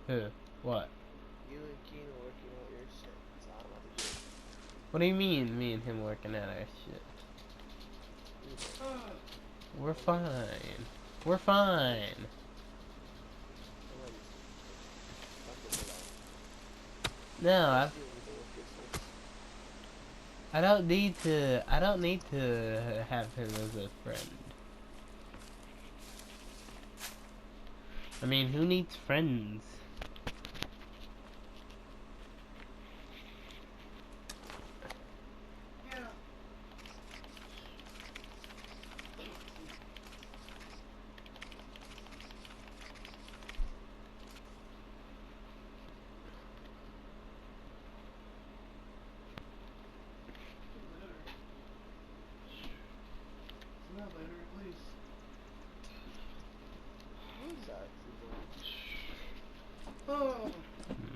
Who? What? You and Keen are working on your shit, so I'm about to do it. What do you mean, me and him working at our shit? We're fine. We're fine. No, I don't need to. I don't need to have him as a friend. I mean, who needs friends?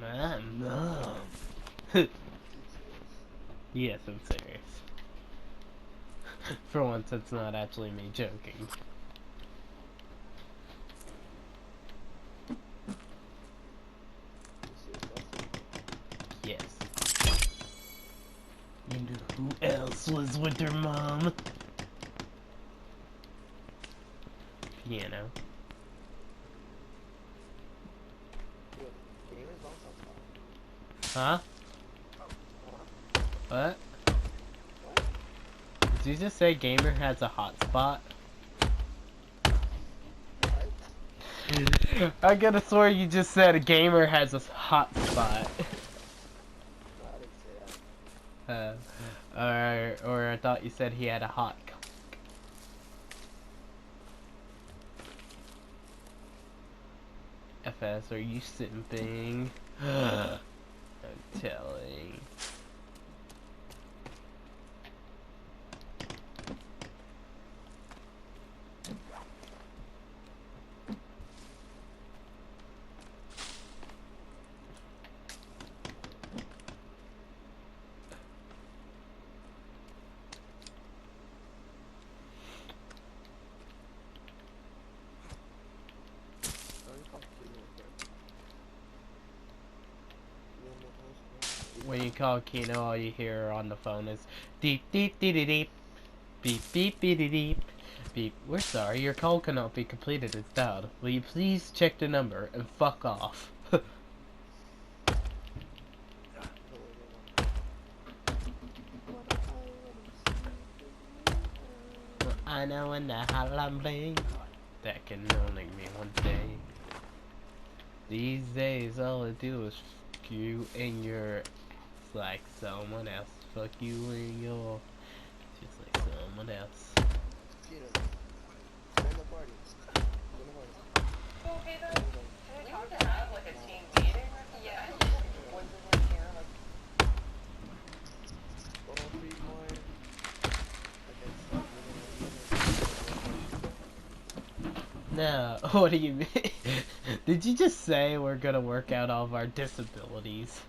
My mom. Yes, I'm serious. For once, it's not actually me joking. Yes. And who else was with her mom? Piano. Huh? What? Did you just say gamer has a hotspot? I gotta swear you just said a gamer has a hotspot. Or I thought you said he had a hot cock. FS, are you simping? I'm telling. When you call Kino, all you hear on the phone is deep deep deep deep deep beep beep beep deep beep. We're sorry, your call cannot be completed as dialed. Will you please check the number and fuck off? I know in the hotline bling that can only mean one thing. These days, all I do is fuck you in your ass like someone else. Fuck you in your just like someone else. Okay then. Can we talk to have like a team meeting or something? Yeah. When's it like here? No, what do you mean? Did you just say we're gonna work out all of our disabilities?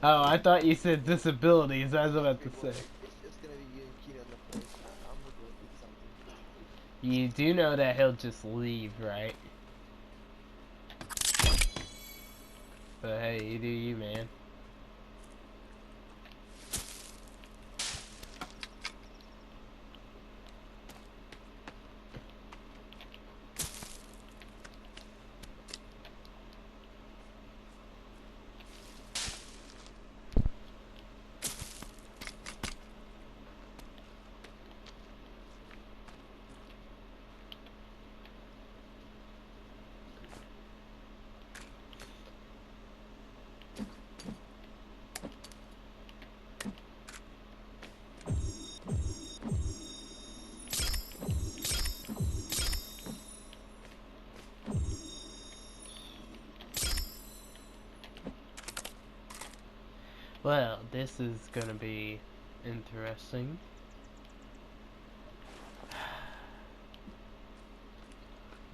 Oh, I thought you said disabilities. I was about to say. It's gonna be you and Keen on the first. I'm looking at something. You do know that he'll just leave, right? But hey, you do you, man. Well, this is gonna be interesting.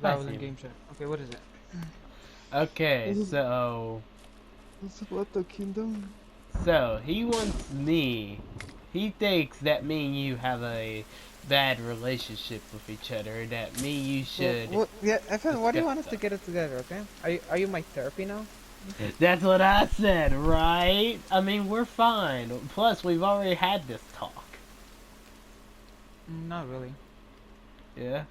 Valorant game chat. Okay, what is it? Okay, so What the kingdom? so he wants me. He thinks that me and you have a bad relationship with each other that me you should Yeah, FN, why do you want us discuss to get it together, okay? Are you my therapy now? them. That's what I said, right? I mean, we're fine. Plus, we've already had this talk. Not really. Yeah.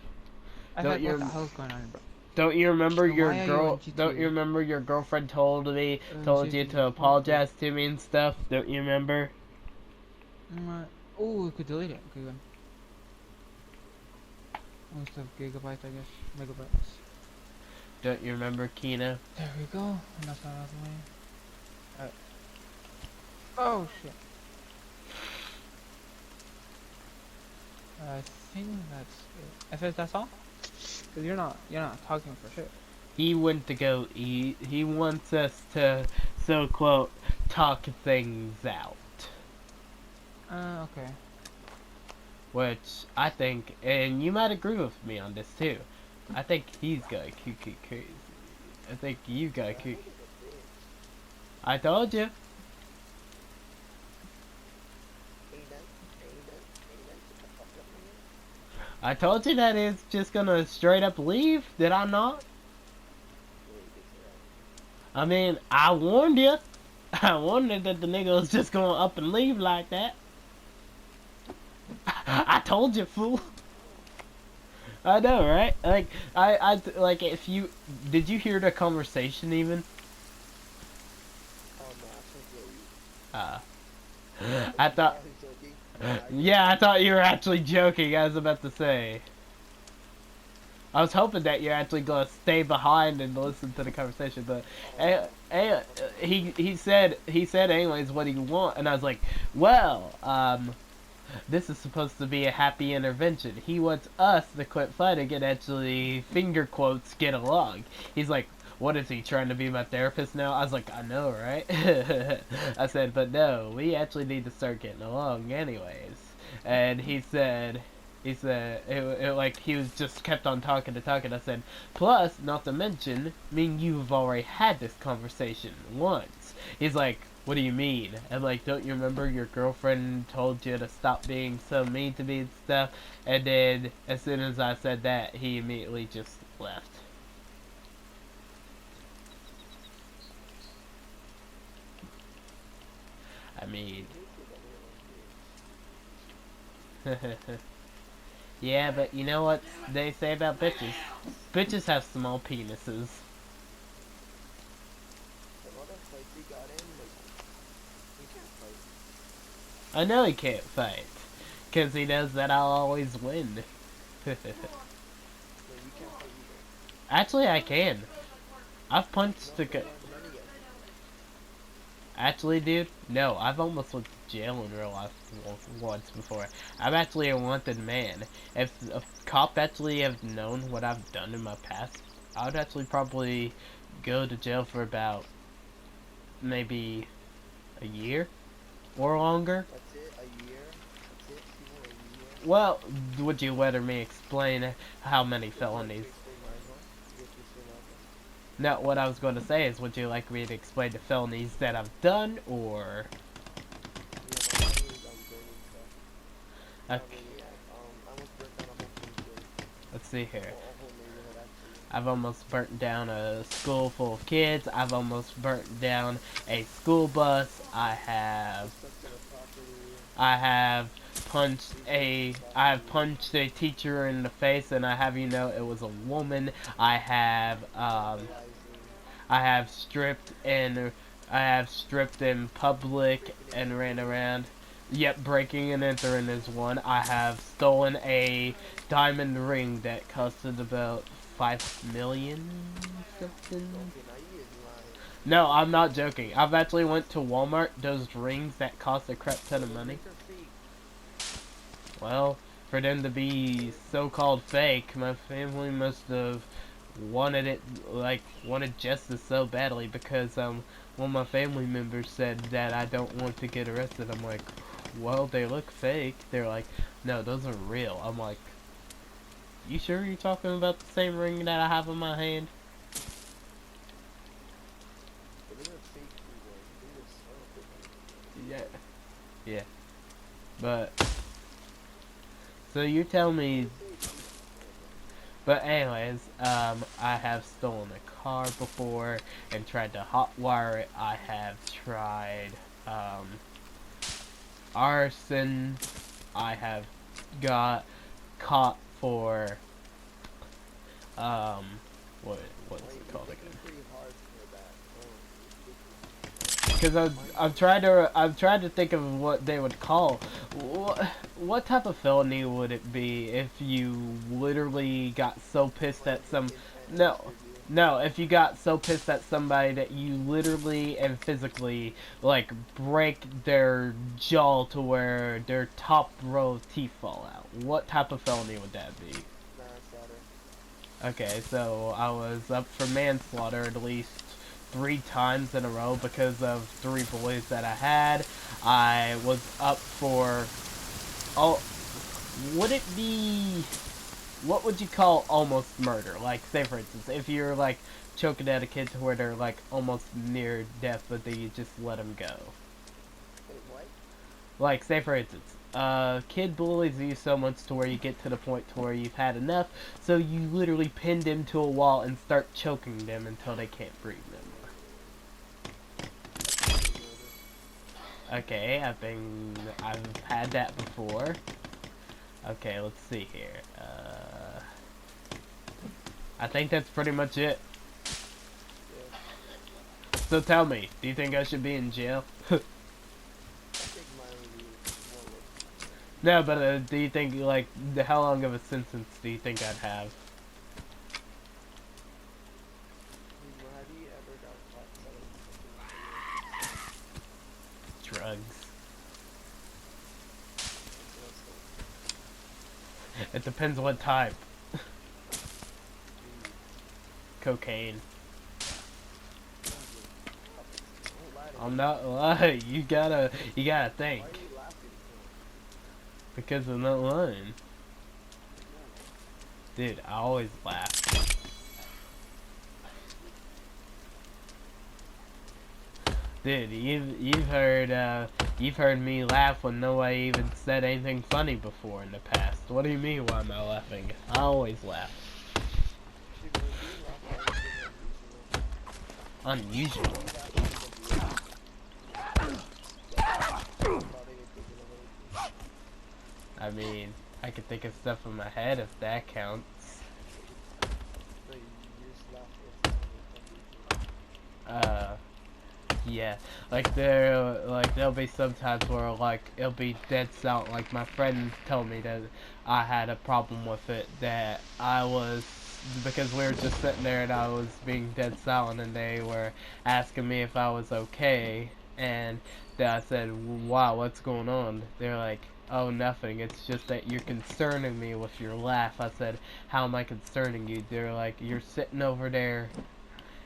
FN, what the hell's going on, bro? Don't you remember And your why are you on Don't GTA? you remember your girlfriend told you GTA, to apologize to me and stuff? Don't you remember? Oh, we could delete it. Okay, good. Most of gigabytes, I guess. Megabytes. Don't you remember, Kina? There we go. Enough out of the way. Oh shit. I think that's it. If that's all? Cause you're not talking for shit. He went to go eat. He wants us to, so quote, talk things out. Okay. Which I think, and you might agree with me on this too. I think he's got cuckoo crazy. I think you got cuckoo. I told you. I told you that it's just gonna straight up leave. Did I not? I mean, I warned you. I warned you that the nigga was just gonna up and leave like that. I told you, fool. I know, right? Like, like, if you, did you hear the conversation even? I thought, yeah, I thought you were actually joking. I was about to say. I was hoping that you're actually gonna stay behind and listen to the conversation, but he said anyways what he want, and I was like, well, this is supposed to be a happy intervention. He wants us to quit fighting and actually, finger quotes, get along. He's like, what is he, trying to be my therapist now? I was like, I know, right? I said, but no, we actually need to start getting along anyways. And he said, like, he was just kept on talking. I said, plus, not to mention, me and you have already had this conversation once. He's like, what do you mean? And like, don't you remember your girlfriend told you to stop being so mean to me and stuff? And then, as soon as I said that, he immediately just left. I mean... yeah, but you know what they say about bitches? Bitches have small penises. I know he can't fight, because he knows that I'll always win. Actually, I can. I've punched the Actually, dude, no, I've almost went to jail in real life once before. I'm actually a wanted man. If a cop actually have known what I've done in my past, I would actually probably go to jail for about maybe a year or longer. That's it, a year? That's it? Even a year? Well, would you let me explain how many felonies? No, what I was going to say is, would you like me to explain the felonies that I've done, or... Okay. Let's see here. I've almost burnt down a school full of kids. I've almost burnt down a school bus. I have punched a teacher in the face, and I have you know it was a woman. I have stripped in public and ran around. Yep, breaking and entering is one. I have stolen a diamond ring that costed about 5 million something. No, I'm not joking. I've actually went to Walmart. Those rings that cost a crap ton of money. Well, for them to be so-called fake, my family must have wanted justice so badly, because one of my family members said that I don't want to get arrested. I'm like, well, they look fake. They're like, no, those are real. I'm like, you sure you're talking about the same ring that I have in my hand? Yeah. Yeah. But So you tell me. But anyways, I have stolen a car before and tried to hotwire it. I have tried arson. I have got caught for what's it called again? Pretty hard for that. Because I've tried to think of what they would call. What type of felony would it be if you literally got so pissed at some? No, if you got so pissed at somebody that you literally and physically like break their jaw to where their top row of teeth fall out. What type of felony would that be? Manslaughter. Okay, so I was up for manslaughter at least 3 times in a row because of 3 boys that I had. I was up for, would it be, what would you call almost murder? Like, say for instance, if you're like choking at a kid to where they're like almost near death, but then you just let them go. Wait, what? Like, say for instance, kid bullies you so much to where you get to the point to where you've had enough, so you literally pin them to a wall and start choking them until they can't breathe no more. Okay, I've had that before. Okay, let's see here. I think that's pretty much it. Yeah. So tell me, do you think I should be in jail? I think mine would be more like. No, but do you think, like, how long of a sentence do you think I'd have? Have you ever got caught selling something? Drugs. It depends what type. Cocaine. I'm not lying. You gotta think. Why are you laughing for? Because I'm not lying. Dude, I always laugh. Dude, you've heard me laugh when nobody even said anything funny before in the past. What do you mean, why am I laughing? I always laugh. Unusual. I mean, I could think of stuff in my head if that counts. Yeah, like there'll be some times where like it'll be dead silent. Like my friend told me that I had a problem with it, that I was, because we were just sitting there and I was being dead silent and they were asking me if I was okay, and then I said, wow, what's going on? They're like, oh, nothing, it's just that you're concerning me with your laugh. I said, how am I concerning you? They're like, you're sitting over there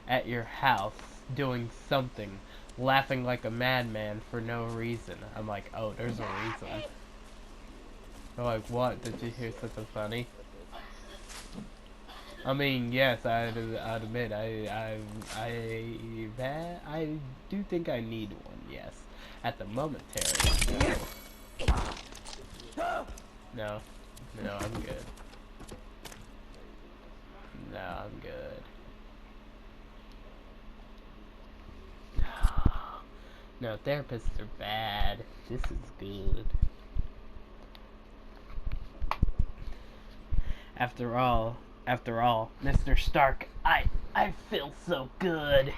at your house doing something, laughing like a madman for no reason. I'm like, oh, there's a reason. They're like, what? Did you hear something funny? I mean, yes, I'd admit, I do think I need one, yes. At the momentary. No. No, I'm good. No, I'm good. No, therapists are bad. This is good. After all, Mr. Stark, I feel so good.